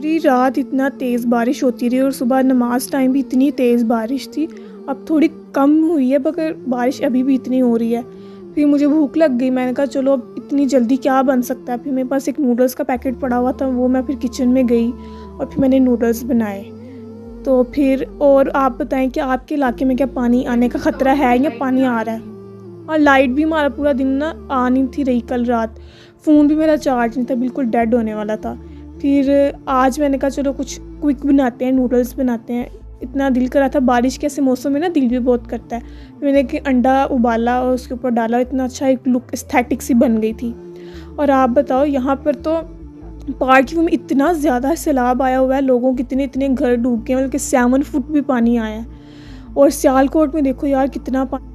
पूरी रात इतना तेज़ बारिश होती रही और सुबह नमाज टाइम भी इतनी तेज़ बारिश थी। अब थोड़ी कम हुई है मगर बारिश अभी भी इतनी हो रही है। फिर मुझे भूख लग गई, मैंने कहा चलो अब इतनी जल्दी क्या बन सकता है। फिर मेरे पास एक नूडल्स का पैकेट पड़ा हुआ था, वो मैं फिर किचन में गई और फिर मैंने नूडल्स बनाए। तो फिर और आप बताएं कि आपके इलाके में क्या पानी आने का ख़तरा है या पानी आ रहा है। और लाइट भी हमारा पूरा दिन ना आ नहीं थी रही कल रात। फ़ोन भी मेरा चार्ज नहीं था, बिल्कुल डेड होने वाला था। फिर आज मैंने कहा चलो कुछ क्विक बनाते हैं, नूडल्स बनाते हैं। इतना दिल कर रहा था, बारिश के ऐसे मौसम में ना दिल भी बहुत करता है। फिर मैंने कि अंडा उबाला और उसके ऊपर डाला, इतना अच्छा एक लुक एस्थेटिक सी बन गई थी। और आप बताओ, यहाँ पर तो पार्क व्यू में इतना ज़्यादा सैलाब आया हुआ है, लोगों के इतने इतने घर डूब गए, बल्कि 7 फुट भी पानी आया है। और सियालकोट में देखो यार कितना पानी।